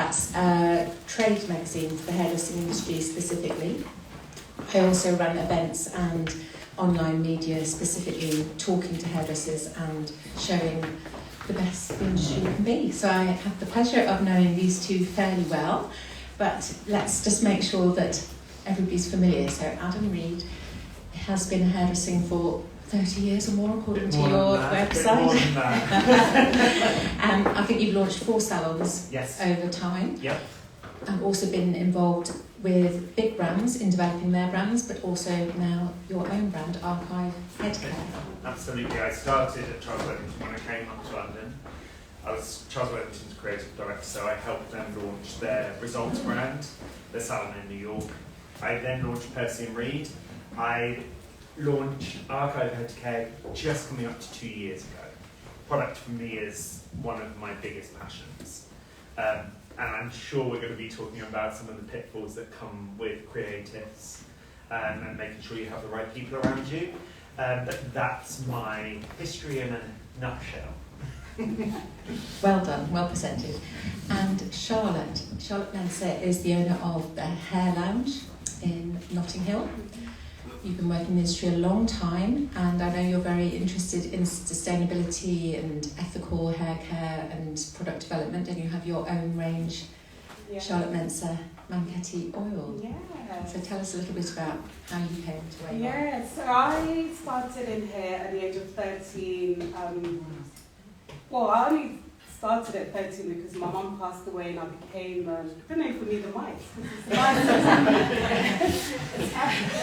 that's a trade magazine for the hairdressing industry specifically. I also run events and online media, specifically talking to hairdressers and showing the best the industry can be. So I have the pleasure of knowing these two fairly well, but let's just make sure that everybody's familiar. So Adam Reed has been hairdressing for 30 years or more, according to your website. More than that. I think you've launched 4 salons over time. Yep. I've also been involved with big brands in developing their brands, but also now your own brand, Archive Headcare. Absolutely. I started at Charles Wellington when I came up to London. I was Charles Wellington's creative director, so I helped them launch their Results brand, their salon in New York. I then launched Percy and Reed. I launched Archive Headcare just coming up to 2 years ago. Product for me is one of my biggest passions. And I'm sure we're going to be talking about some of the pitfalls that come with creatives and making sure you have the right people around you. But that's my history in a nutshell. Well done, well presented. And Charlotte Mensah is the owner of the Hair Lounge in Notting Hill. You've been working in the industry a long time, and I know you're very interested in sustainability and ethical hair care and product development, and you have your own range, Charlotte Mensah Manketti Oil. Yeah. So tell us a little bit about how you came to where you are. Yeah, so I started in hair at the age of 13. Well, I only started at 13 because my mum passed away and I became, I don't know if we need the mic.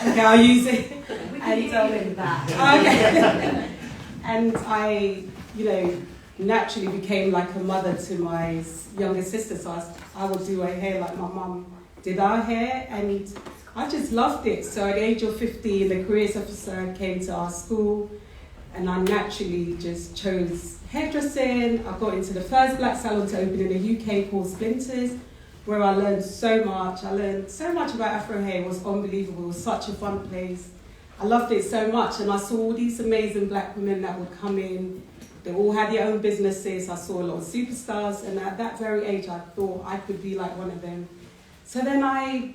Okay, I'll use it. We can use that. Okay. And I, naturally became like a mother to my younger sister, so I would do her hair like my mum did our hair, and I just loved it. So at the age of 15, the careers officer came to our school, and I naturally just chose hairdressing. I got into the first black salon to open in the UK called Stylists, where I learned so much. I learned so much about Afro hair. It was unbelievable. It was such a fun place. I loved it so much, and I saw all these amazing black women that would come in. They all had their own businesses. I saw a lot of superstars, and at that very age, I thought I could be like one of them. So then I,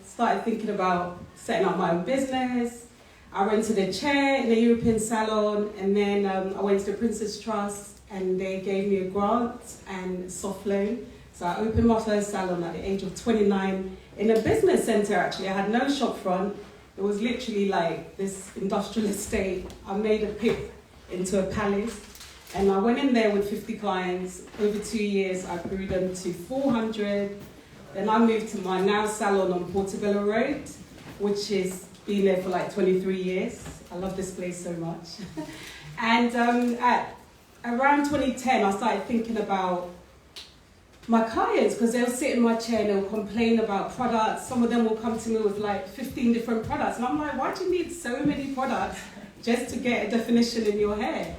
started thinking about setting up my own business. I rented a chair in the European salon, and then I went to the Princess Trust, and they gave me a grant and soft loan. So I opened my first salon at the age of 29 in a business centre, actually. I had no shop front. It was literally like this industrial estate. I made a pit into a palace, and I went in there with 50 clients. Over 2 years, I grew them to 400. Then I moved to my now salon on Portobello Road, which has been there for like 23 years. I love this place so much. And at around 2010, I started thinking about my clients, because they'll sit in my chair and they'll complain about products. Some of them will come to me with like 15 different products. And I'm like, why do you need so many products just to get a definition in your hair?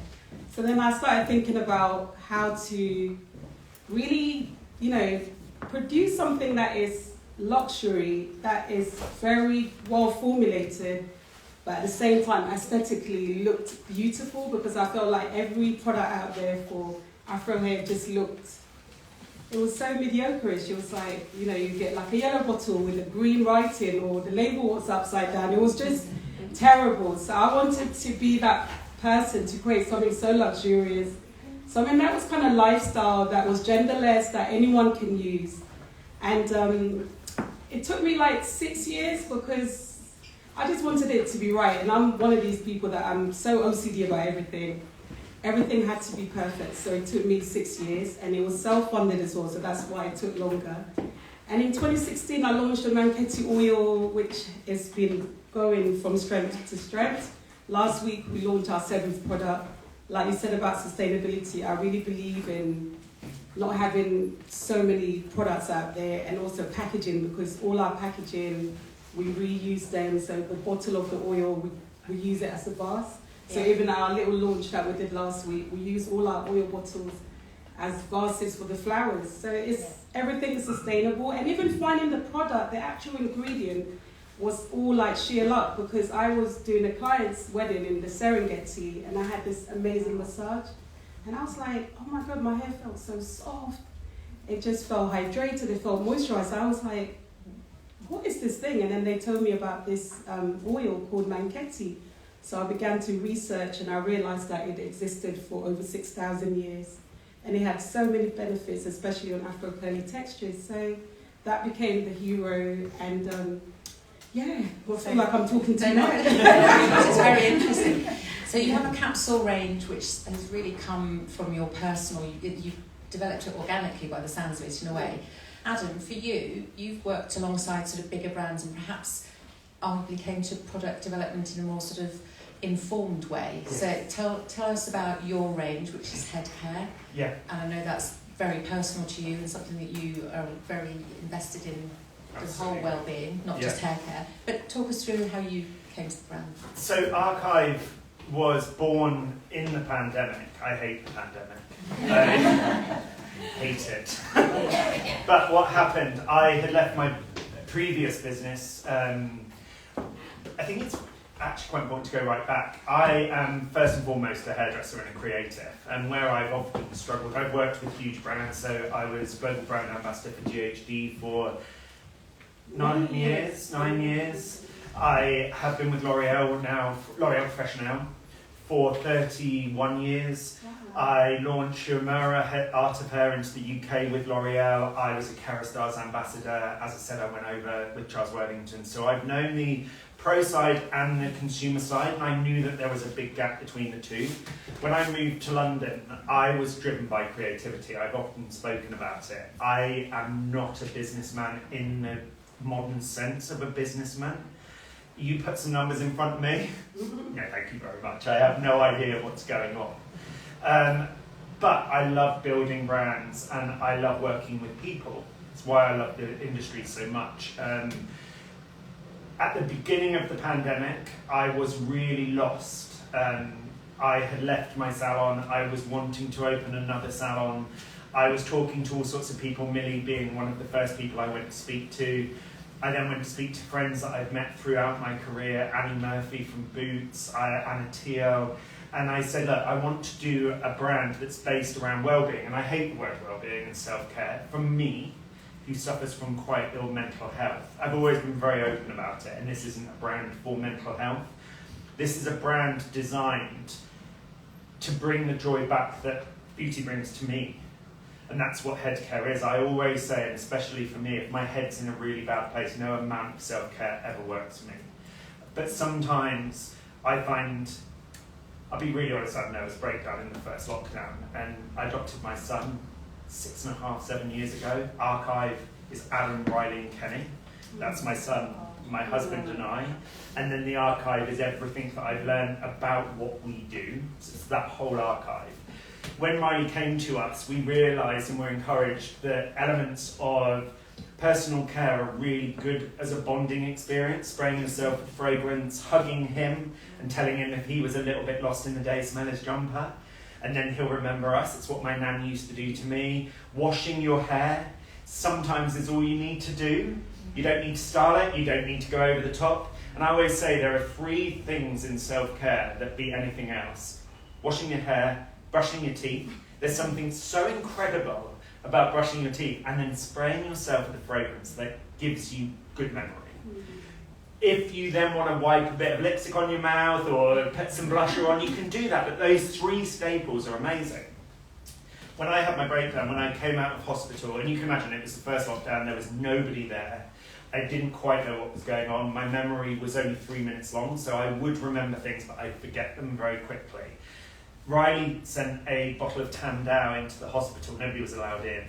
So then I started thinking about how to really, produce something that is luxury, that is very well formulated, but at the same time aesthetically looked beautiful, because I felt like every product out there for Afro hair just looked, it was so mediocre-ish. It was like, you get like a yellow bottle with a green writing, or the label was upside down. It was just terrible. So I wanted to be that person to create something so luxurious, something that was kind of lifestyle, that was genderless, that anyone can use. And it took me like 6 years, because I just wanted it to be right. And I'm one of these people that I'm so OCD about everything. Everything had to be perfect. So it took me 6 years, and it was self-funded as well, so that's why it took longer. And in 2016, I launched the Manketti Oil, which has been going from strength to strength. Last week, we launched our 7th product. Like you said about sustainability, I really believe in not having so many products out there, and also packaging, because all our packaging, we reuse them. So the bottle of the oil, we use it as a vase. So even our little launch that we did last week, we use all our oil bottles as vases for the flowers. So everything is sustainable. And even finding the product, the actual ingredient, was all like sheer luck, because I was doing a client's wedding in the Serengeti, and I had this amazing massage, and I was like, oh my God, my hair felt so soft. it just felt hydrated, it felt moisturized. I was like, what is this thing? And then they told me about this oil called Manketti. So I began to research and I realized that it existed for over 6,000 years. And it had so many benefits, especially on Afro-curly textures. So that became the hero. And I feel like I'm talking to you now. It's very interesting. So you have a capsule range which has really come from your personal, you've developed it organically by the sounds of it in a way. Adam, for you, you've worked alongside sort of bigger brands and perhaps arguably came to product development in a more sort of informed way. Yes. So tell us about your range, which is head care. Yeah. And I know that's very personal to you and something that you are very invested in, the whole well-being, not just hair care. But talk us through how you came to the brand. So Archive was born in the pandemic. I hate the pandemic. Hate it. But what happened, I had left my previous business. I think it's actually quite important to go right back. I am first and foremost a hairdresser and a creative, and where I've often struggled, I've worked with huge brands, so I was global brand ambassador for GHD for 9 years. I have been with L'Oreal Professional for 31 years. Wow. I launched Humura Art of Hair into the UK with L'Oreal. I was a Kerastars ambassador. As I said, I went over with Charles Worthington. So I've known the pro side and the consumer side, and I knew that there was a big gap between the two. When I moved to London, I was driven by creativity. I've often spoken about it. I am not a businessman in the modern sense of a businessman. You put some numbers in front of me. No, thank you very much. I have no idea what's going on. But I love building brands and I love working with people. It's why I love the industry so much. At the beginning of the pandemic, I was really lost. I had left my salon. I was wanting to open another salon. I was talking to all sorts of people, Millie being one of the first people I went to speak to. I then went to speak to friends that I've met throughout my career, Annie Murphy from Boots, Anna Teo, and I said, look, I want to do a brand that's based around well-being, and I hate the word well-being and self-care. From me, who suffers from quite ill mental health, I've always been very open about it, and this isn't a brand for mental health. This is a brand designed to bring the joy back that beauty brings to me. And that's what head care is. I always say, and especially for me, if my head's in a really bad place, no amount of self-care ever works for me. But sometimes I find, I'll be really honest, I had a nervous breakdown in the first lockdown, and I adopted my son 6.5, 7 years ago. Archive is Adam, Riley and Kenny. That's my son, my husband and I. And then the archive is everything that I've learned about what we do. So it's that whole archive. When Riley came to us, we realised and were encouraged that elements of personal care are really good as a bonding experience, spraying yourself with fragrance, hugging him and telling him if he was a little bit lost in the day, smell his jumper, and then he'll remember us. It's what my nan used to do to me. Washing your hair sometimes is all you need to do. You don't need to style it, you don't need to go over the top. And I always say there are 3 things in self-care that beat anything else. Washing your hair, brushing your teeth. There's something so incredible about brushing your teeth and then spraying yourself with a fragrance that gives you good memory. If you then want to wipe a bit of lipstick on your mouth or put some blusher on, you can do that, but those 3 staples are amazing. When I had my breakdown, when I came out of hospital, and you can imagine it was the first lockdown, there was nobody there. I didn't quite know what was going on. My memory was only 3 minutes long, so I would remember things, but I'd forget them very quickly. Riley sent a bottle of Tandau into the hospital. Nobody was allowed in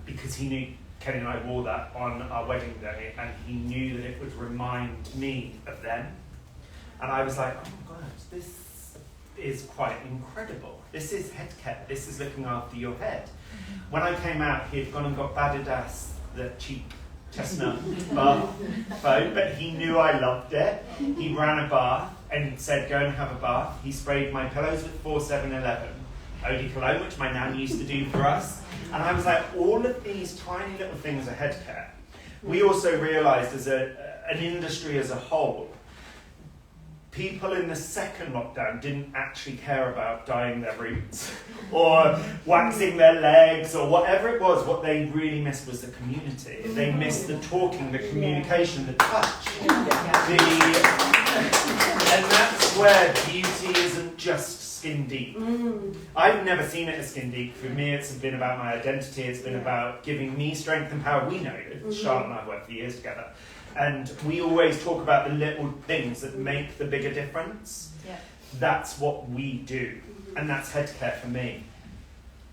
because he knew Kenny and I wore that on our wedding day, and he knew that it would remind me of them. And I was like, oh my God, this is quite incredible. This is head care. This is looking after your head. When I came out, he had gone and got Badidas, the cheap chestnut bath foam, but he knew I loved it. He ran a bath and said, go and have a bath. He sprayed my pillows with 4711 eau de cologne, which my nan used to do for us. And I was like, all of these tiny little things are head care. We also realised as an industry as a whole, people in the second lockdown didn't actually care about dyeing their roots or waxing their legs or whatever it was. What they really missed was the community. They missed the talking, the communication, the touch. And that's where beauty isn't just skin deep. I've never seen it as skin deep. For me, it's been about my identity. It's been about giving me strength and power. We know that Charlotte and I have worked for years together. And we always talk about the little things that make the bigger difference. Yeah. That's what we do. And that's head care for me,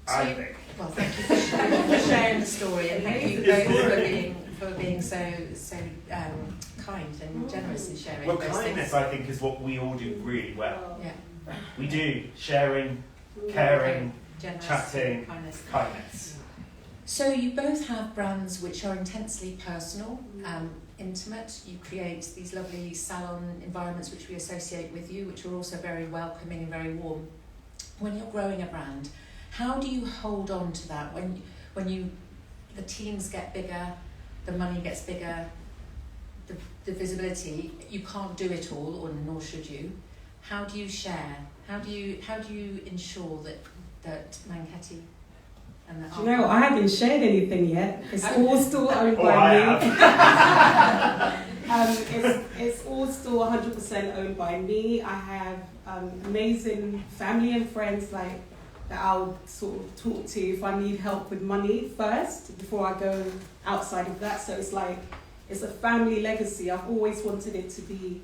I think. Well, thank you for sharing the story, and thank you both for being so kind and generous in sharing Well, those kindness, things. I think, is what we all do really well. Yeah. We do sharing, caring, Generous, chatting, kindness. So you both have brands which are intensely personal, intimate. You create these lovely salon environments which we associate with you, which are also very welcoming and very warm. When you're growing a brand, how do you hold on to that when the teams get bigger, the money gets bigger, the visibility? You can't do it all, or nor should you. How do you share? How do you ensure that Manketti and the Do you know, I haven't shared anything yet. It's all still owned by me. It's all still 100% owned by me. I have amazing family and friends that I'll sort of talk to if I need help with money first before I go outside of that. So it's a family legacy. I've always wanted it to be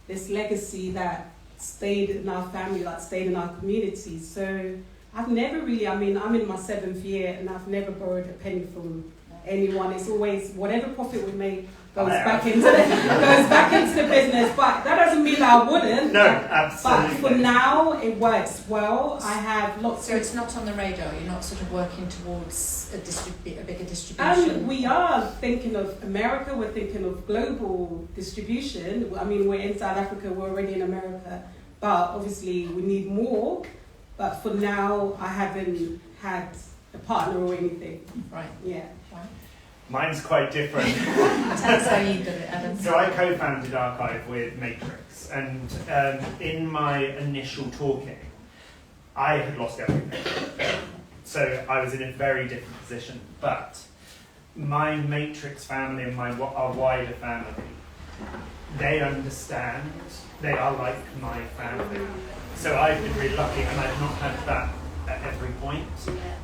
this legacy that stayed in our family, that stayed in our community. So I've never really, I'm in my 7th year and I've never borrowed a penny from anyone. It's always whatever profit we make goes back into the business. But that doesn't mean that I wouldn't. No, absolutely. But for now, it works well. I have lots. So it's not on the radar. You're not sort of working towards a bigger distribution. We are thinking of America. We're thinking of global distribution. I mean, we're in South Africa. We're already in America, but obviously we need more. But for now, I haven't had a partner or anything. Right. Yeah. Right. Mine's quite different. Tell us how you did it, Adam. So I co-founded Archive with Matrix, and in my initial talking, I had lost everything. So I was in a very different position. But my Matrix family and our wider family, they understand. They are like my family. So I've been really lucky, and I've not had that at every point.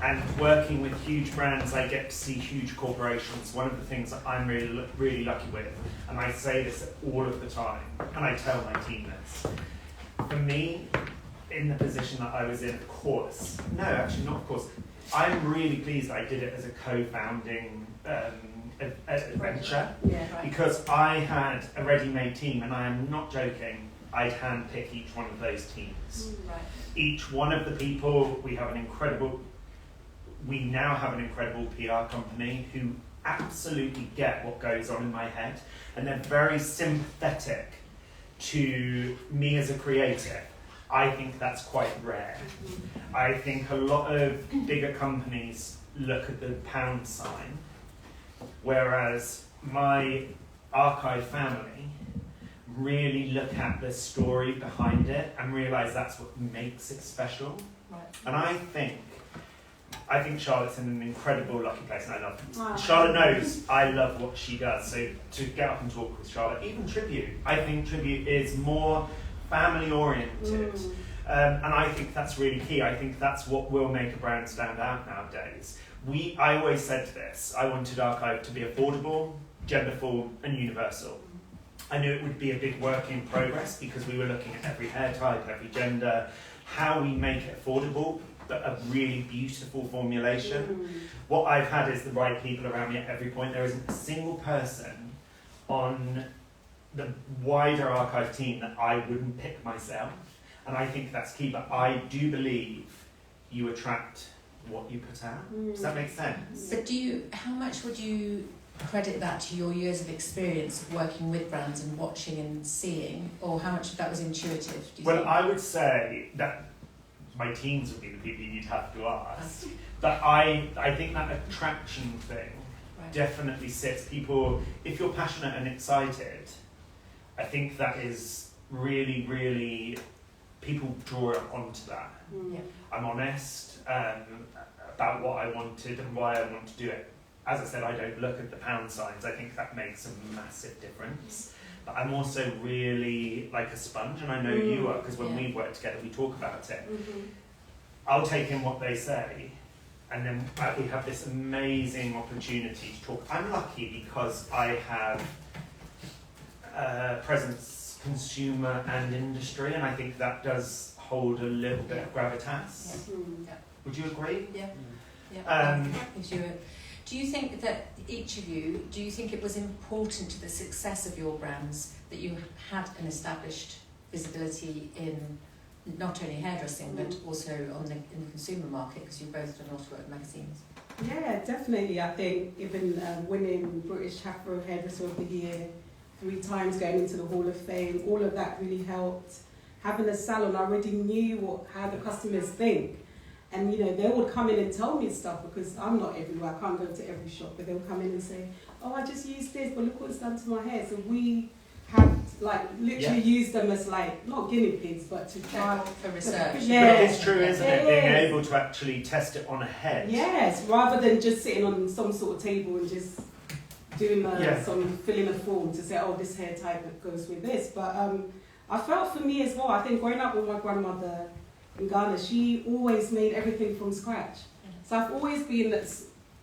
And working with huge brands, I get to see huge corporations. One of the things that I'm really lucky with, and I say this all of the time, and I tell my team this, for me, in the position that I was in, of course, no, actually not of course, I'm really pleased I did it as a co-founding venture, because I had a ready-made team, and I am not joking, I'd handpick each one of those teams. Right. Each one of the people, we now have an incredible PR company who absolutely get what goes on in my head, and they're very sympathetic to me as a creative. I think that's quite rare. I think a lot of bigger companies look at the pound sign, whereas my Archive family really look at the story behind it and realise that's what makes it special. Right. And I think Charlotte's in an incredible lucky place, and I love it. Wow. Charlotte knows I love what she does, so to get up and talk with Charlotte, even Tribute, I think Tribute is more family oriented. And I think that's really key. I think that's what will make a brand stand out nowadays. I always said this, I wanted Archive to be affordable, genderful and universal. I knew it would be a big work in progress because we were looking at every hair type, every gender, how we make it affordable, but a really beautiful formulation. What I've had is the right people around me at every point. There isn't a single person on the wider Archive team that I wouldn't pick myself. And I think that's key, but I do believe you attract what you put out. Does that make sense? But how much would you credit that to your years of experience of working with brands and watching and seeing, or how much of that was intuitive? Do you think? I would say that my teams would be the people you'd have to ask. But I think that attraction thing definitely sits people. If you're passionate and excited, I think that is really, really, people draw onto that. Yeah. I'm honest about what I wanted and why I want to do it. As I said, I don't look at the pound signs. I think that makes a massive difference. But I'm also really like a sponge, and I know you are, because when we work together, we talk about it. I'll take in what they say, and then we have this amazing opportunity to talk. I'm lucky because I have presence, consumer and industry, and I think that does hold a little bit of gravitas. Yeah. Would you agree? Yeah. Yeah. Do you think that each of you, do you think it was important to the success of your brands that you had an established visibility in not only hairdressing but also in the consumer market, because you've both done a lot of work in magazines? Yeah, definitely. I think even winning British Afro Hairdresser of the Year 3 times, going into the Hall of Fame, all of that really helped. Having a salon, I already knew how the customers think. And, you know, they would come in and tell me stuff, because I'm not everywhere, I can't go to every shop, but they'll come in and say, oh, I just used this, but look what it's done to my hair. So we have, like, literally used them as, like, not guinea pigs, but to try... For research. Yeah. But it's true, isn't it? Being able to actually test it on a head. Yes, rather than just sitting on some sort of table and just doing filling a form to say, oh, this hair type goes with this. But I felt for me as well, I think growing up with my grandmother in Ghana, she always made everything from scratch. So I've always been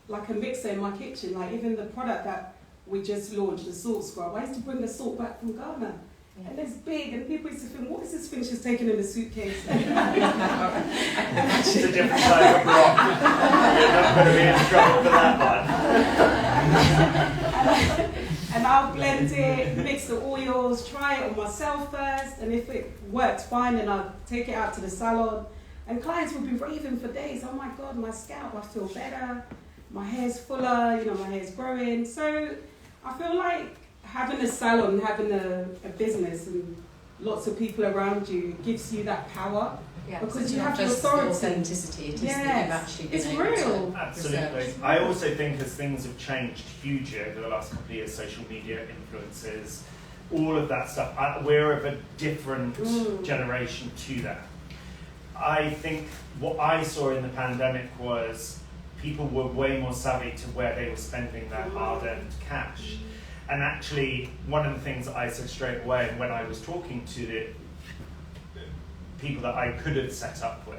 like a mixer in my kitchen. Like even the product that we just launched, the salt scrub, I used to bring the salt back from Ghana. Yeah. And it's big, and people used to think, what is this thing she's taking in the suitcase? It's a different type of rock. You're not going to be in trouble for that one. And I'll blend it, mix the oils, try it on myself first, and if it works fine, then I'll take it out to the salon. And clients will be raving for days. Oh my God, my scalp, I feel better. My hair's fuller, my hair's growing. So I feel like having a salon, having a business and lots of people around you gives you that power. Yeah, because you have the authority. Authenticity, it is that you've actually been able real. To absolutely. research. I also think as things have changed hugely over the last couple of years, social media, influencers, all of that stuff, we're of a different generation to that. I think what I saw in the pandemic was people were way more savvy to where they were spending their hard-earned cash. And actually, one of the things that I said straight away when I was talking to the people that I could have set up with,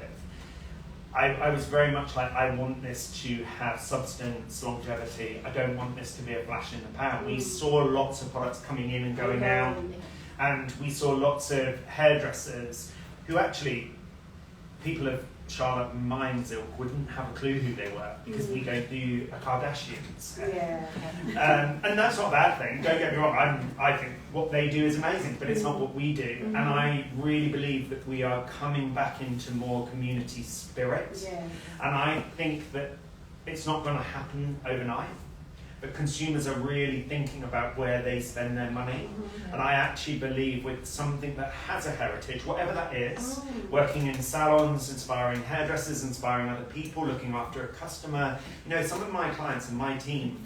I was very much like, I want this to have substance, longevity. I don't want this to be a flash in the pan. We saw lots of products coming in and going out, and we saw lots of hairdressers who actually, people of Charlotte Mines ilk wouldn't have a clue who they were, because we don't do a Kardashian's hair. And that's not a bad thing, don't get me wrong, I think what they do is amazing, but it's not what we do. And I really believe that we are coming back into more community spirit. And I think that it's not going to happen overnight, but consumers are really thinking about where they spend their money. And I actually believe with something that has a heritage, whatever that is, working in salons, inspiring hairdressers, inspiring other people, looking after a customer. Some of my clients and my team,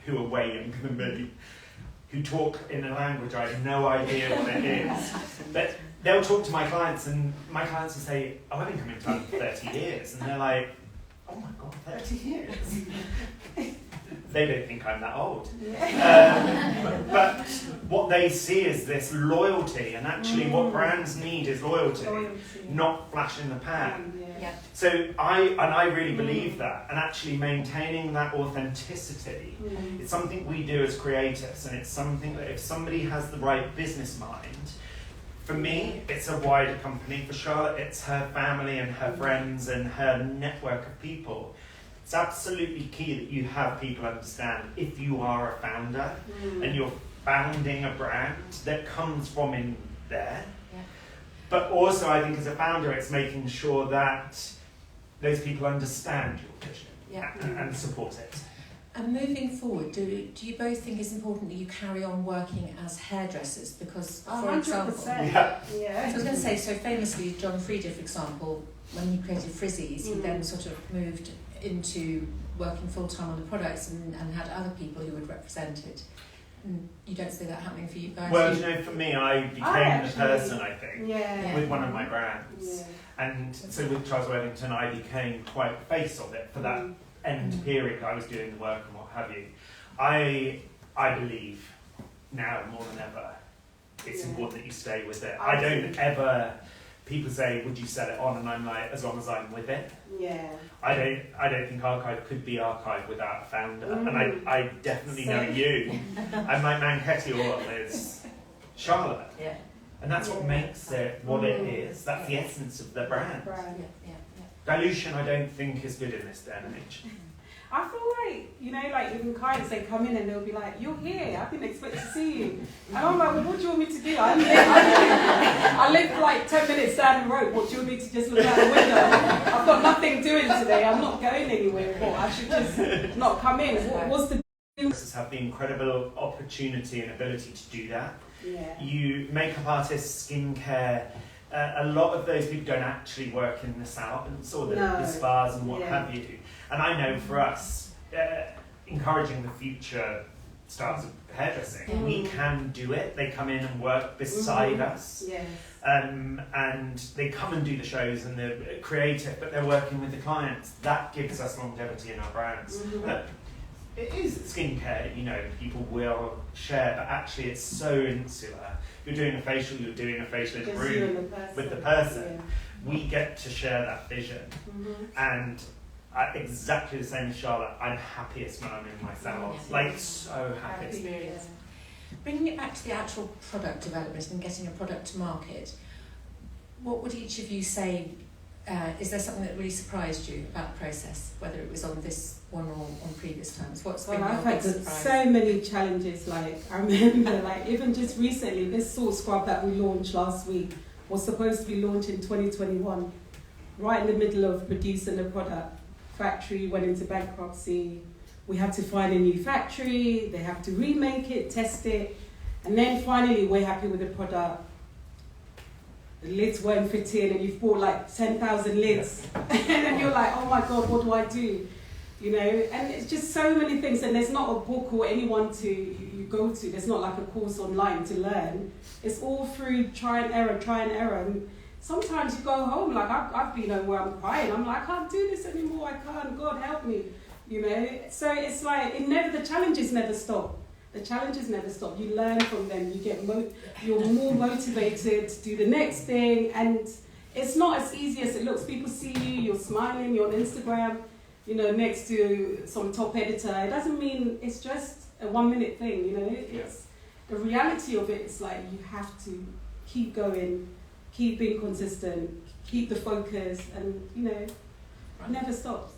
who are way younger than me, who talk in a language I have no idea what it is, but they'll talk to my clients, and my clients will say, oh, I've been coming to London for 30 years. And they're like, oh my God, 30 years? They don't think I'm that old. But what they see is this loyalty, and actually what brands need is loyalty. Not flash in the pan. So I really believe that, and actually maintaining that authenticity is something we do as creatives, and it's something that if somebody has the right business mind, for me, it's a wider company. For Charlotte, it's her family and her friends and her network of people. It's absolutely key that you have people understand if you are a founder and you're founding a brand that comes from in there. But also, I think as a founder, it's making sure that those people understand your vision and support it. And moving forward, do you both think it's important that you carry on working as hairdressers? Because, for example, I was going to say, so famously, John Frieda, for example, when he created Frizzies, he then sort of moved into working full-time on the products and had other people who would represent it. You don't see that happening for you guys? Well, you know, for me, I became the person, I think, Yeah. with one of my brands. Yeah. And so with Charles Wellington, I became quite face of it for that end period. I was doing the work and what have you. I believe now more than ever, it's important that you stay with it. I don't ever. People say, "Would you sell it on?" And I'm like, as long as I'm with it. Yeah. I don't think archive could be archive without a founder. And I definitely know you. And my Manchetti is Charlotte. Yeah. And that's what makes it what it is. That's the essence of the brand. Dilution, I don't think, is good in this day and age. I feel like, you know, like even clients, they come in and they'll be like, "You're here, I didn't expect to see you." And I'm like, "Well, what do you want me to do? I live like 10 minutes down the road. What do you want me to just look out the window? I've got nothing doing today. I'm not going anywhere. What, I should just not come in. What's the Have the incredible opportunity and ability to do that. Yeah. You makeup artists, skincare, a lot of those people don't actually work in the salons or the spas and what have you. And I know for us, encouraging the future stars of hairdressing, we can do it. They come in and work beside us. Yes. And they come and do the shows and they're creative, but they're working with the clients. That gives us longevity in our brands. It is skincare, you know, people will share, but actually it's so insular. You're doing a facial in a room with the person. Yeah. We get to share that vision. And exactly the same as Charlotte, I'm happiest when I'm in my salon. Like, so happy. Bringing it back to the actual product development and getting a product to market, what would each of you say, is there something that really surprised you about the process, whether it was on this one or on previous times? What's been I've your had big surprise? so many challenges. Like, I remember, like, even just recently, this salt scrub that we launched last week was supposed to be launched in 2021, right in the middle of producing the product. Factory went into bankruptcy. We had to find a new factory. They have to remake it, test it, and then finally we're happy with the product. The lids weren't fitting, and you've bought like 10,000 lids, and then you're like, "Oh my God, what do I do?" You know, and it's just so many things. And there's not a book or anyone to you go to. There's not like a course online to learn. It's all through try and error. And sometimes you go home, like I've been home where I'm crying. I'm like, "I can't do this anymore. I can't. God help me." You know. So it's like the challenges never stop. The challenges never stop. You learn from them. You get you're more motivated to do the next thing, and it's not as easy as it looks. People see you. You're smiling. You're on Instagram. You know, next to some top editor. It doesn't mean it's just a 1 minute thing. You know, it's the reality of it. It's like you have to keep going. Keep being consistent, keep the focus, and you know, never stops.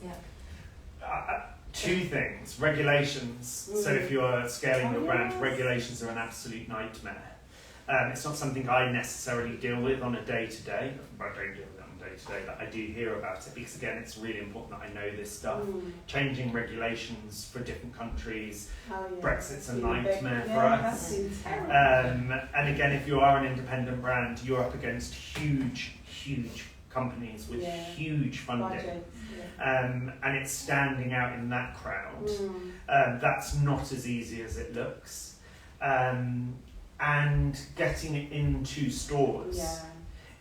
Two things: regulations. So if you're scaling your brand, regulations are an absolute nightmare. It's not something I necessarily deal with on a day-to-day. I don't deal with it on a day-to-day, but I do hear about it because, again, it's really important that I know this stuff. Changing regulations for different countries. Brexit's a nightmare for us. And again, if you are an independent brand, you're up against huge companies with huge funding. And it's standing out in that crowd. That's not as easy as it looks. And getting it into stores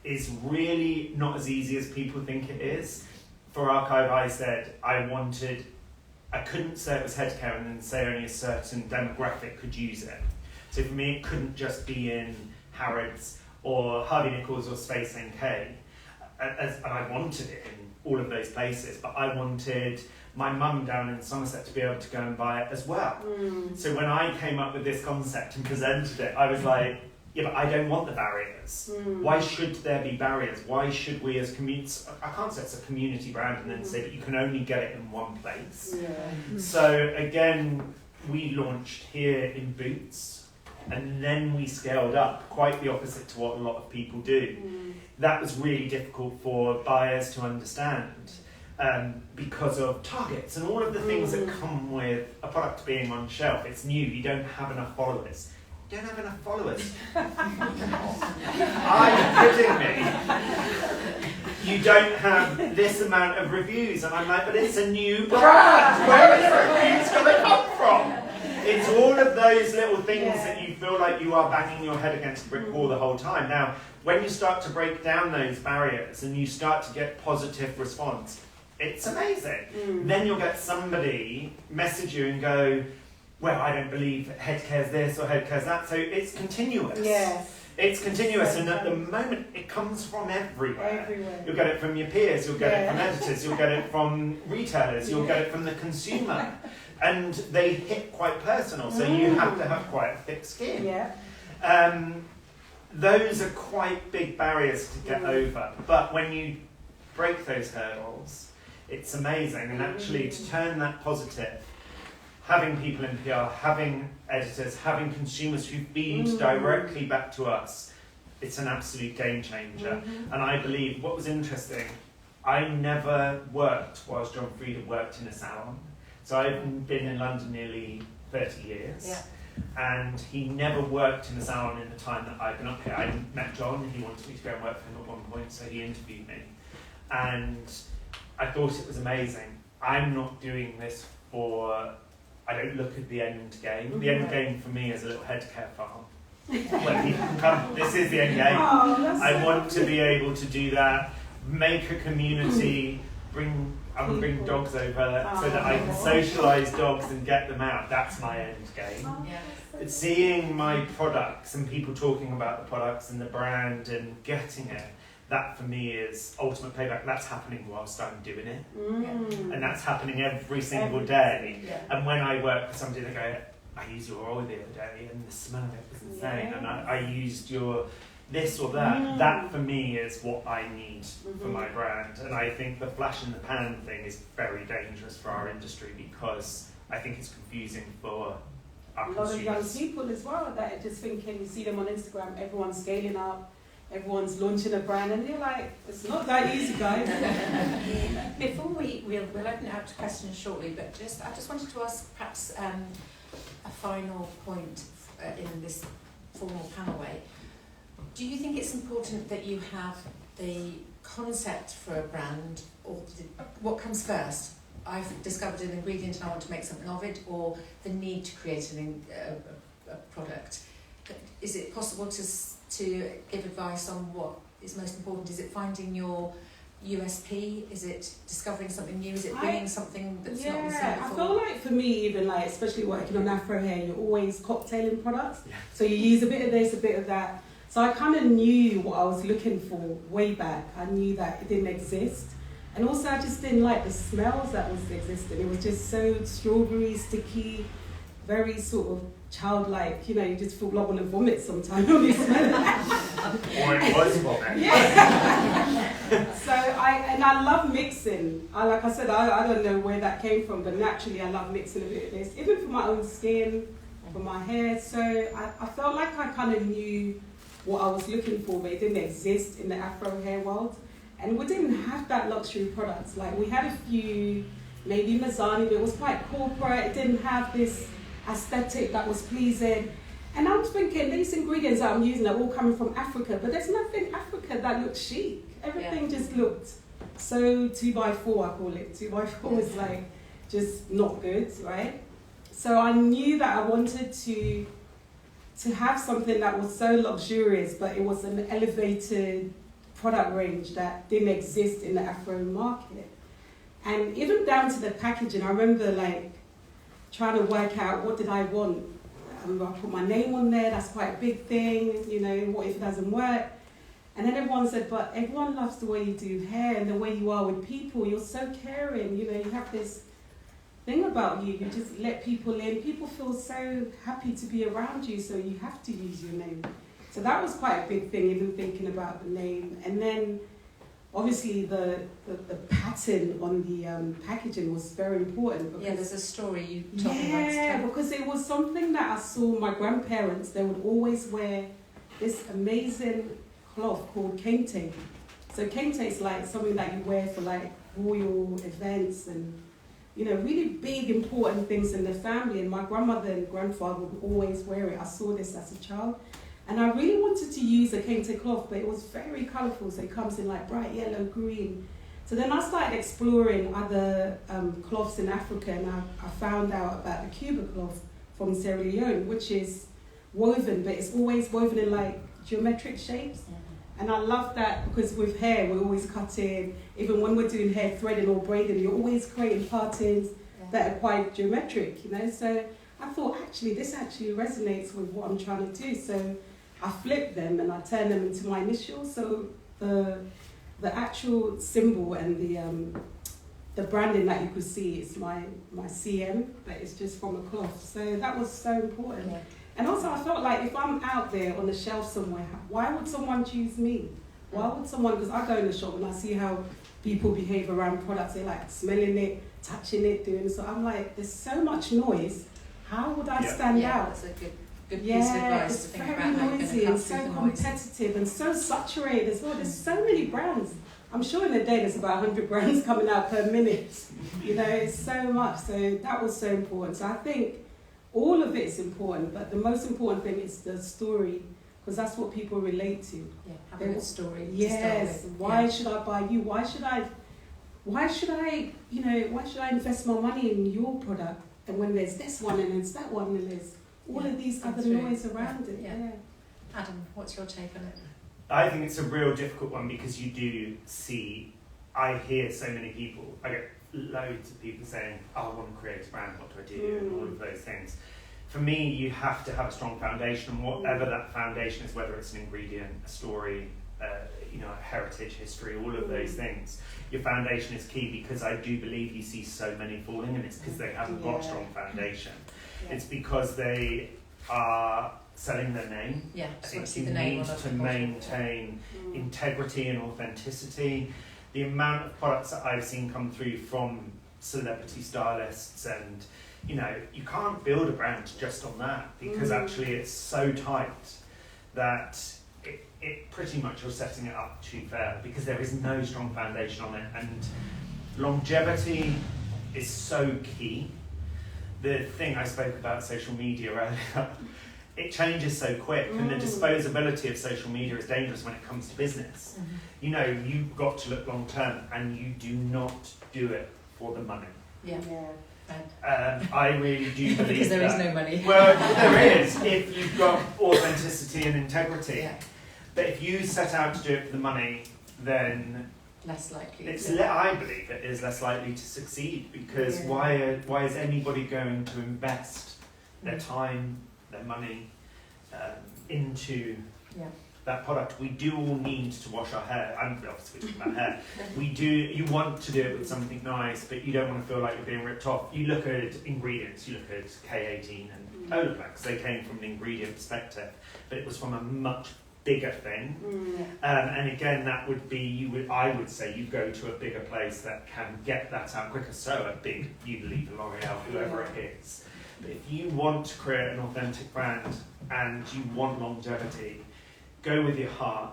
is really not as easy as people think it is. For Archive, I said I couldn't say it was head care and then say only a certain demographic could use it. So for me, it couldn't just be in Harrods or Harvey Nichols or Space NK. And I wanted it in all of those places, but I wanted my mum down in Somerset to be able to go and buy it as well. So when I came up with this concept and presented it, I was like, yeah, but I don't want the barriers. Why should there be barriers? Why should we as communities... I can't say it's a community brand and then say that you can only get it in one place. So again, we launched here in Boots, and then we scaled up, quite the opposite to what a lot of people do. That was really difficult for buyers to understand because of targets and all of the things that come with a product being on shelf. It's new, you don't have enough followers. You don't have enough followers. Are you kidding me? You don't have this amount of reviews. And I'm like, but it's a new brand. Where are the reviews going to come from? It's all all of those little things Yeah. that you feel like you are banging your head against a brick wall the whole time. Now, when you start to break down those barriers and you start to get positive response, it's amazing. Then you'll get somebody message you and go, well, I don't believe head care's this or head care's that. So it's continuous. Yes. It's continuous, So and at the funny. moment, it comes from everywhere. Everywhere. You'll get it from your peers, you'll get it Yeah. from editors, you'll get it from retailers, you'll get it from the consumer. And they hit quite personal, so you have to have quite a thick skin. Yeah. Those are quite big barriers to get over, but when you break those hurdles, it's amazing. And actually, to turn that positive, having people in PR, having editors, having consumers who feed directly back to us, it's an absolute game changer. And I believe what was interesting, I never worked whilst John Frieda worked in a salon. So I've been in London nearly 30 years. Yeah. And he never worked in a salon in the time that I've been up here. I met John and he wanted me to go and work for him at one point, so he interviewed me. And I thought it was amazing. I'm not doing this for, I don't look at the end game. The end game for me is a little head care farm. Where people can come, this is the end game. I want to be able to do that, make a community, I'm gonna bring dogs over so that I can socialise dogs and get them out. That's my end game. But seeing my products and people talking about the products and the brand and getting it, that for me is ultimate payback. That's happening whilst I'm doing it. And that's happening every single day. And when I work for somebody, they go, I used your oil the other day and the smell of it was insane. And I used your this or that. That for me is what I need for my brand. And I think the flash in the pan thing is very dangerous for our industry because I think it's confusing for our A lot of young consumers. people as well that are just thinking, you see them on Instagram, everyone's scaling up, everyone's launching a brand, and they're like, it's not that easy, guys. Before we'll open it up to questions shortly, but I just wanted to ask perhaps a final point in this formal panel way. Do you think it's important that you have the concept for a brand, or what comes first? I've discovered an ingredient and I want to make something of it, or the need to create a product. Is it possible to give advice on what is most important? Is it finding your USP? Is it discovering something new? Is it bringing something that's not been seen before? I feel like for me, even like especially working on Afro hair, you're always cocktailing products. Yeah. So you use a bit of this, a bit of that. So I kind of knew what I was looking for way back. I knew that it didn't exist. And also I just didn't like the smells that was existing. It was just so strawberry, sticky, very sort of childlike, you just feel like want to vomit sometimes when you smell it. Or it was vomit. Yeah. So I love mixing. Like I said, I don't know where that came from, but naturally I love mixing a bit of this, even for my own skin, for my hair. So I felt like I kind of knew what I was looking for, but it didn't exist in the Afro hair world. And we didn't have that luxury products. Like we had a few, maybe Mazzani, but it was quite corporate. It didn't have this aesthetic that was pleasing. And I was thinking, these ingredients that I'm using are all coming from Africa, but there's nothing Africa that looks chic. Everything just looked so 2x4, I call it. 2x4 was like just not good, right? So I knew that I wanted to have something that was so luxurious, but it was an elevated product range that didn't exist in the Afro market. And even down to the packaging, I remember like trying to work out what did I want. I put my name on there, that's quite a big thing, what if it doesn't work? And then everyone said, but everyone loves the way you do hair and the way you are with people, you're so caring, you have this thing about you, you just let people in, people feel so happy to be around you, so you have to use your name. So that was quite a big thing, even thinking about the name. And then obviously the pattern on the packaging was very important. Because there's a story you told me once. Yeah, because it was something that I saw my grandparents, they would always wear this amazing cloth called kente. So kente is like something that you wear for like royal events and really big important things in the family. And my grandmother and grandfather would always wear it. I saw this as a child. And I really wanted to use a kente cloth, but it was very colourful, so it comes in like bright yellow, green. So then I started exploring other cloths in Africa, and I found out about the Cuba cloth from Sierra Leone, which is woven, but it's always woven in like geometric shapes. And I love that because with hair, we're always cutting, even when we're doing hair threading or braiding, you're always creating patterns that are quite geometric, you know. So I thought, actually, this actually resonates with what I'm trying to do. So I flip them and I turn them into my initials. So the actual symbol and the branding that you could see is my CM, but it's just from a cloth. So that was so important. Yeah. And also I felt like if I'm out there on the shelf somewhere, why would someone choose me? Why would someone, because I go in the shop and I see how people behave around products, they like smelling it, touching it, doing so. I'm like, there's so much noise. How would I stand out? That's a good piece of advice It's to think very about how you're going noisy to and cut through so the noise. competitive and so saturated as well. There's so many brands. I'm sure in a day there's about 100 brands coming out per minute. You know, it's so much. So that was so important. So I think all of it is important, but the most important thing is the story, because that's what people relate to. Yeah, have a good story. Yes. Why should I buy you? Why should I invest my money in your product? And when there's this one and there's that one and there's all of these other noise around it. Yeah. Adam, what's your take on it? I think it's a real difficult one because you do see, I hear so many people, I get loads of people saying, oh, I want to create a brand, what do I do, and all of those things. For me, you have to have a strong foundation, and whatever that foundation is, whether it's an ingredient, a story, a heritage, history, all of those things, your foundation is key, because I do believe you see so many falling, and it's because they haven't got a strong foundation. Yeah. It's because they are selling their name. Yeah, I think you need to maintain integrity and authenticity. The amount of products that I've seen come through from celebrity stylists, and you can't build a brand just on that, because actually it's so tight that it pretty much you're setting it up to fail, because there is no strong foundation on it, and longevity is so key. The thing I spoke about social media earlier, it changes so quick, and the disposability of social media is dangerous when it comes to business. You've got to look long term, and you do not do it for the money. Yeah. I really do believe because there is no money. Well, there is if you've got authenticity and integrity. Yeah. But if you set out to do it for the money, then less likely. I believe it is less likely to succeed, because why is anybody going to invest their time, their money into that product? We do all need to wash our hair. I'm obviously talking about hair. You want to do it with something nice, but you don't want to feel like you're being ripped off. You look at ingredients, you look at K18 and Olaplex. They came from an ingredient perspective, but it was from a much bigger thing. And again, that would be, I would say you go to a bigger place that can get that out quicker. So a big Unilever, L'Oreal, whoever it is. But if you want to create an authentic brand and you want longevity, go with your heart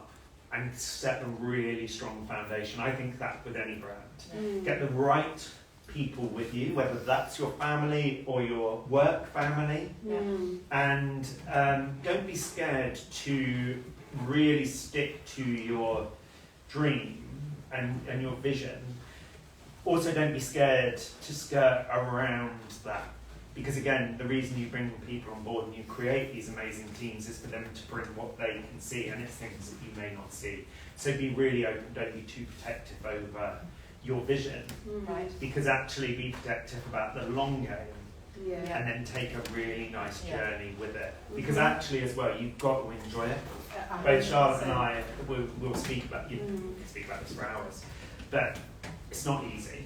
and set a really strong foundation. I think that with any brand. Get the right people with you, whether that's your family or your work family. And don't be scared to really stick to your dream and your vision. Also, don't be scared to skirt around that. Because again, the reason you bring people on board and you create these amazing teams is for them to bring what they can see, and it's things that you may not see. So be really open, don't be too protective over your vision. Right. Because actually be protective about the long game, and then take a really nice journey with it. Because actually as well, you've got to enjoy it. Both Charlotte and I will speak about, we can speak about this for hours, but it's not easy.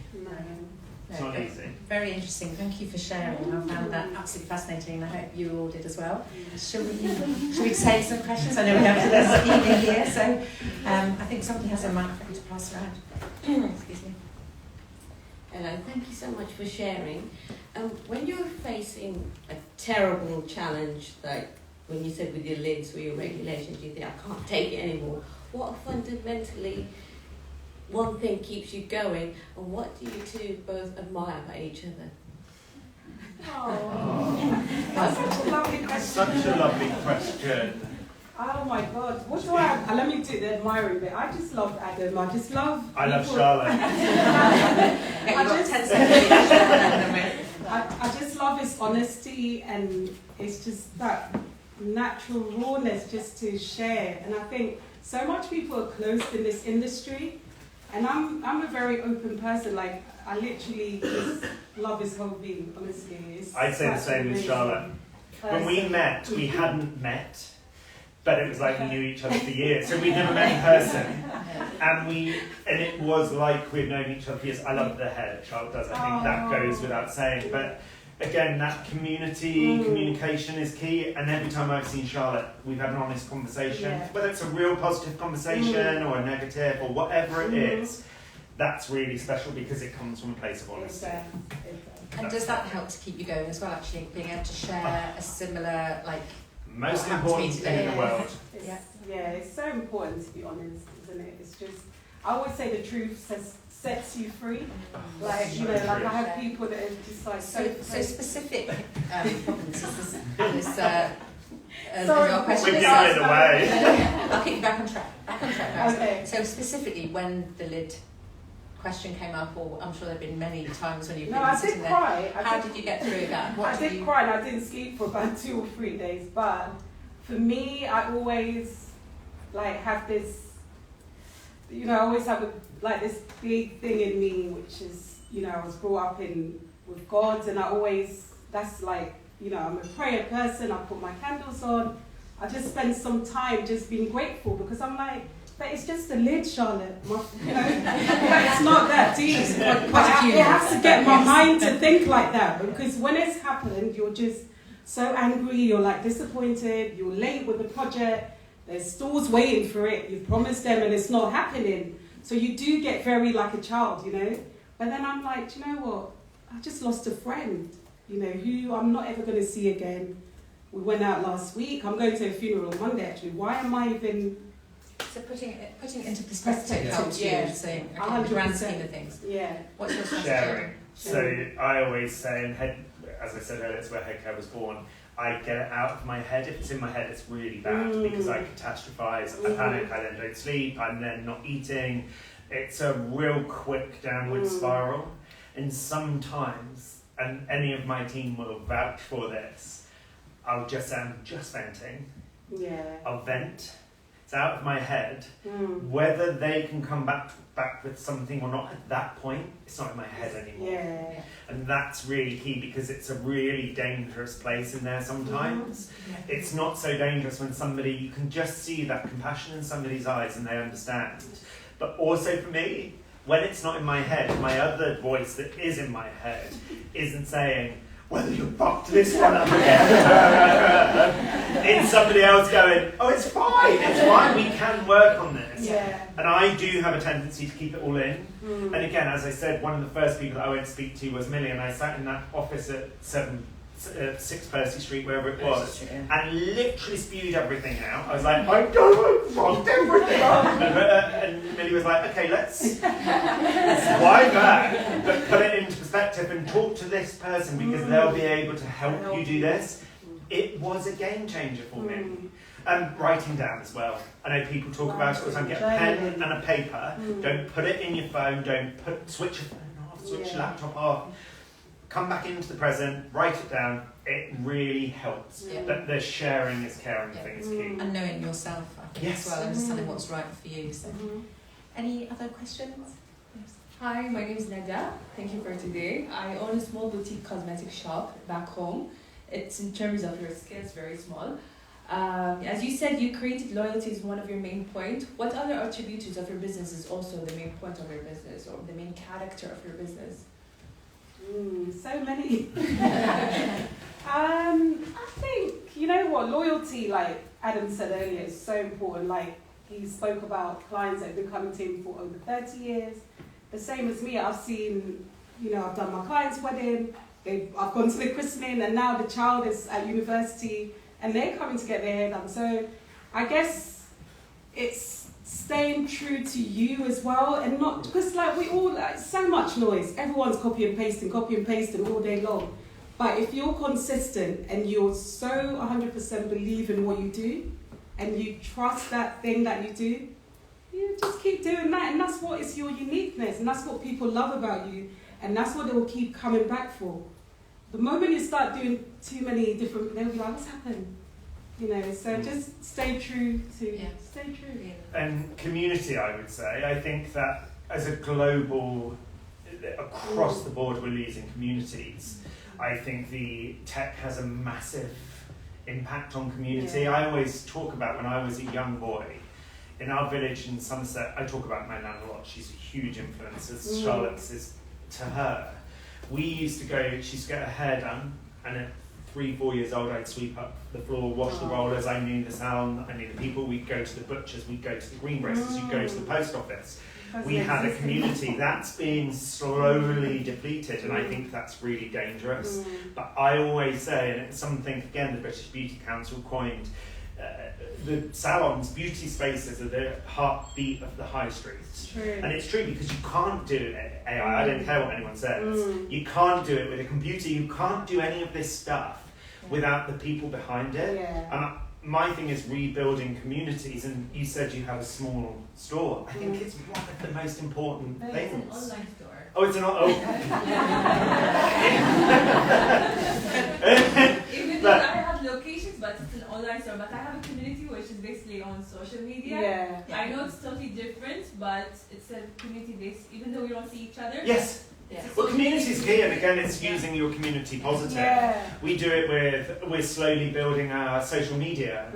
It's not easy. Very interesting. Thank you for sharing. I found that absolutely fascinating, and I hope you all did as well. Shall we take some questions? I know we have this evening here, so I think somebody has a microphone to pass around. Excuse me. Hello, thank you so much for sharing. When you're facing a terrible challenge, like when you said with your lids or your regulations, you think, I can't take it anymore, what fundamentally one thing keeps you going, and what do you two both admire about each other? That's such a lovely question. Such a lovely question. Oh my God, what do I? Let me do the admiring bit. I just love Adam. I love Charlotte. I just. I just love his honesty, and it's just that natural rawness just to share. And I think so much people are closed in this industry, and I'm a very open person. Like, I literally just love his whole being, honestly. I'd say the same with Charlotte. When we met, we hadn't met, but it was like we knew each other for years. So we'd never met in person. And it was like we'd known each other for years. I love the hair that Charlotte does. I think that goes without saying. But again, that communication is key. And every time I've seen Charlotte, we've had an honest conversation. Whether it's a real positive conversation or a negative or whatever it is, that's really special because it comes from a place of honesty. And does that help to keep you going as well, actually, being able to share a similar, like... Most important thing in the world. It's so important to be honest, isn't it? It's just, I always say the truth sets you free. Like, you know, like I have people that are just like... So specific problems is this sorry, your question. We're giving it away. I'll keep you back on track. Guys. Okay. So specifically, when the lid question came up, or I'm sure there have been many times when you've been sitting there. How did you get through that? I did cry, and I didn't sleep for about 2 or 3 days. But for me, I always like have this, you know, I always have this big thing in me, which is, you know, I was brought up with God, and I always, that's like, you know, I'm a prayer person. I put my candles on. I just spend some time just being grateful, because I'm like, but it's just a lid, Charlotte. You know, it's not that deep. But it has to get my mind to think like that, because when it's happened, you're just so angry. You're like disappointed. You're late with the project. There's stores waiting for it. You've promised them, and it's not happening. So you do get very like a child, you know. But then I'm like, do you know what? I just lost a friend, you know, who I'm not ever going to see again. We went out last week. I'm going to a funeral on Monday, actually. Why am I even... So putting it into perspective helps you, saying, okay, the grand scheme of things. Yeah. What's your strategy? Sharing. So I always say, as I said earlier, it's where head care was born. I get it out of my head. If it's in my head, it's really bad because I catastrophize, I panic, I then don't sleep, I'm then not eating. It's a real quick downward spiral. And sometimes, and any of my team will vouch for this, I'll just say, I'm just venting. Yeah. I'll vent. It's out of my head. Whether they can come back with something or not at that point, it's not in my head anymore. Yeah. And that's really key, because it's a really dangerous place in there sometimes. It's not so dangerous when you can just see that compassion in somebody's eyes and they understand. But also for me, when it's not in my head, my other voice that is in my head isn't saying, whether you fucked this one up again. It's somebody else going, oh, it's fine, we can work on this. Yeah. And I do have a tendency to keep it all in. And again, as I said, one of the first people that I went to speak to was Millie, and I sat in that office at 6 Percy Street, wherever it was, and literally spewed everything out. I was like, I don't want everything up. And Millie was like, okay, let's wind back, but put it into perspective and talk to this person, because they'll be able to help you do this. It was a game changer for me. Writing down as well. I know people talk about it all the time. Get a pen and a paper. Don't put it in your phone. Don't switch your phone off, switch your laptop off. Come back into the present, write it down. It really helps. But the sharing is caring thing is key. And knowing yourself, I think, as well, understanding what's right for you. So, any other questions? Yes. Hi, my name is Nadia. Thank you for today. I own a small boutique cosmetic shop back home. It's, in terms of your scale, it's very small. As you said, you created loyalty as one of your main points. What other attributes of your business is also the main point of your business, or the main character of your business? So many. I think, you know what, loyalty, like Adam said earlier, is so important. Like, he spoke about clients that have been coming to him for over 30 years. The same as me, I've seen, you know, I've done my client's wedding, I've gone to the christening, and now the child is at university, and they're coming to get their hair done. So I guess it's staying true to you as well, and not, because like we all, like, so much noise, everyone's copy and pasting all day long. But if you're consistent and you're so 100% believe in what you do, and you trust that thing that you do, you just keep doing that, and that's what is your uniqueness, and that's what people love about you, and that's what they will keep coming back for. the moment you start doing too many different, they'll be like, what's happened? You know, so just stay true to, stay true. And community, I would say, I think that as a global, across the board, we're losing communities. I think the tech has a massive impact on community. I always talk about when I was a young boy, in our village in Somerset, I talk about my nan a lot. She's a huge influence, as Charlotte's is to her. We used to go, she used to get her hair done, and at 3-4 years old, I'd sweep up the floor, wash the rollers. I knew the salon, I knew the people. We'd go to the butchers, we'd go to the greengrocers, you'd go to the post office. We had a community that's being slowly depleted, and I think that's really dangerous. But I always say, and it's something, again, the British Beauty Council coined, the salons, beauty spaces are the heartbeat of the high streets. True. And it's true because you can't do AI, I don't care what anyone says, you can't do it with a computer, you can't do any of this stuff without the people behind it. And my thing is rebuilding communities, and you said you have a small store. I think it's one of the most important things. It's an online store. Oh, it's an Even though I have locations, but it's an online store. But I have a community which is basically on social media. I know it's totally different, but it's a community based, even though we don't see each other. Yes. Well, community is key, and again, it's using your community positive. We do it we're slowly building our social media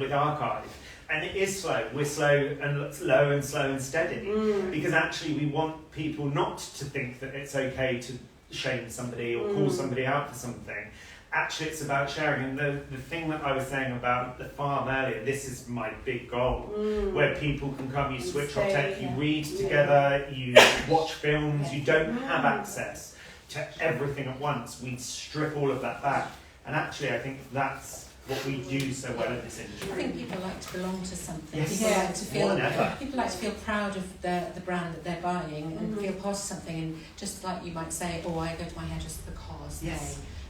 with Archive. And it is slow. We're slow and steady. Because actually we want people not to think that it's okay to shame somebody or call somebody out for something. Actually, it's about sharing. And the thing that I was saying about the farm earlier, this is my big goal, where people can come, you switch off tech, you read together, you watch films, you don't have access to everything at once. We strip all of that back. And actually, I think that's what we do so well in this industry. I think people like to belong to something. Yes. People like to feel proud of the brand that they're buying and feel part of something. And just like you might say, oh, I go to my hairdresser because they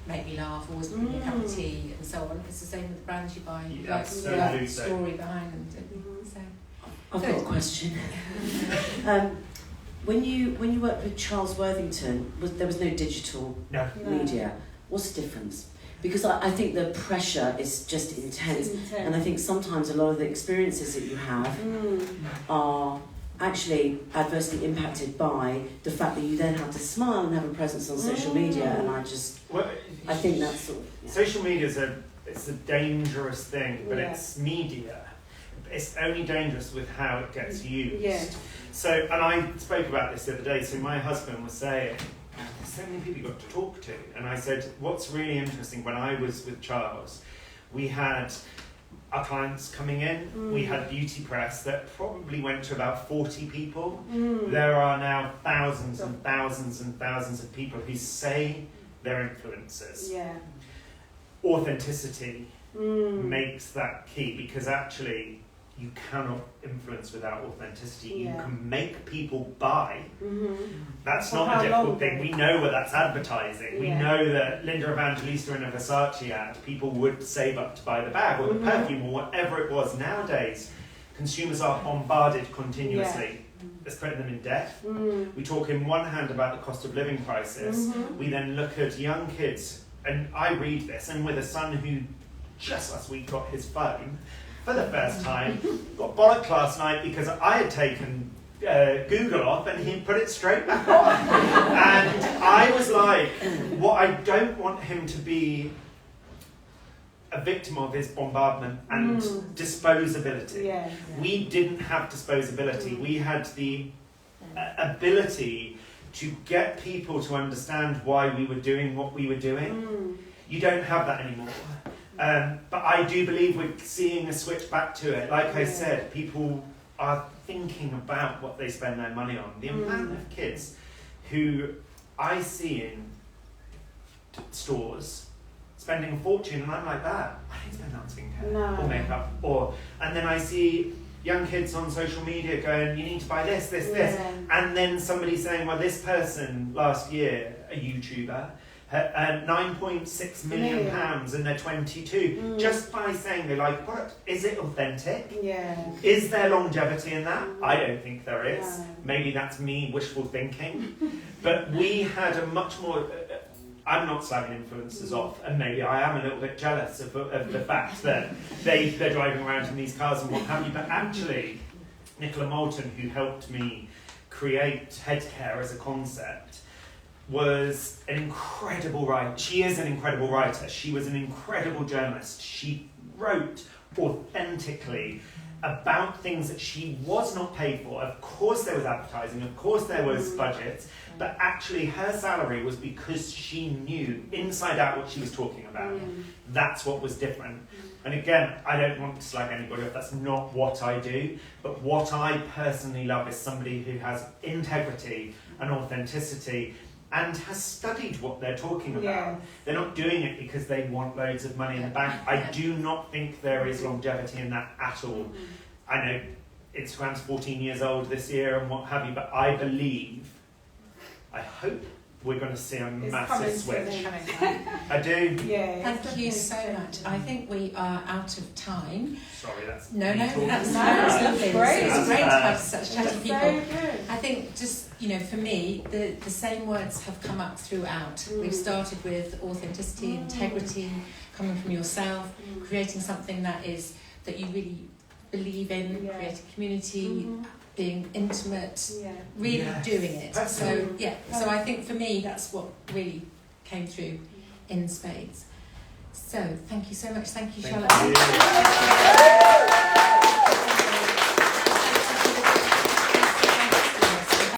make me laugh, always bring me a cup of tea, and so on. It's the same with the brands you buy. You like the story behind them. So. I've got a question. When you worked with Charles Worthington, there was no digital media. What's the difference? Because I think the pressure is just intense, and I think sometimes a lot of the experiences that you have are actually adversely impacted by the fact that you then have to smile and have a presence on social media, and I think that's sort of, social media it's a dangerous thing, but it's media. It's only dangerous with how it gets used. So, and I spoke about this the other day. So my husband was saying, there's so many people you've got to talk to, and I said, what's really interesting, when I was with Charles, we had our clients coming in, we had beauty press that probably went to about 40 people. There are now thousands and thousands and thousands of people who say they're influencers. Authenticity makes that key, because actually you cannot influence without authenticity. You can make people buy. That's not a difficult thing. We know what that's advertising. We know that Linda Evangelista in a Versace ad, people would save up to buy the bag or the perfume or whatever it was. Nowadays, consumers are bombarded continuously. It's putting them in debt. We talk in one hand about the cost of living crisis. We then look at young kids, and I read this, and with a son who just last week got his phone for the first time, got bollocked last night because I had taken Google off and he put it straight back on. And I was like, what I don't want him to be a victim of is bombardment and disposability. We didn't have disposability. We had the ability to get people to understand why we were doing what we were doing. You don't have that anymore. But I do believe we're seeing a switch back to it. Like I said, people are thinking about what they spend their money on. The amount of kids who I see in stores spending a fortune, and I'm like, that, I didn't spend that on skincare or makeup. And then I see young kids on social media going, you need to buy this. And then somebody saying, well, this person last year, a YouTuber, £9.6 million and they're 22. Just by saying they like the product. Is it authentic? Is there longevity in that? I don't think there is. Maybe that's me wishful thinking. But we had a much more... I'm not slagging influencers off, and maybe I am a little bit jealous of the fact that they're driving around in these cars and what have you, but actually, Nicola Moulton, who helped me create head care as a concept, was an incredible writer. She is an incredible writer. She was an incredible journalist. She wrote authentically about things that she was not paid for. Of course there was advertising, of course there was budgets, but actually her salary was because she knew inside out what she was talking about. That's what was different. And again, I don't want to slag anybody off, that's not what I do, but what I personally love is somebody who has integrity and authenticity and has studied what they're talking about. Yeah. They're not doing it because they want loads of money in the bank. I do not think there is longevity in that at all. I know Instagram's 14 years old this year and what have you, but I believe, I hope we're going to see a massive switch. I do. Yeah. Thank you so much. I think we are out of time. Sorry, that's No, me talking. that's Great. great. It's great to have such chatty That's people. so good. I think just, for me, the same words have come up throughout. We've started with authenticity, integrity, coming from yourself, creating something that you really believe in, creating community, being intimate, really doing it. So I think for me that's what really came through in spades. So thank you so much. Thank you, Charlotte. Thank you.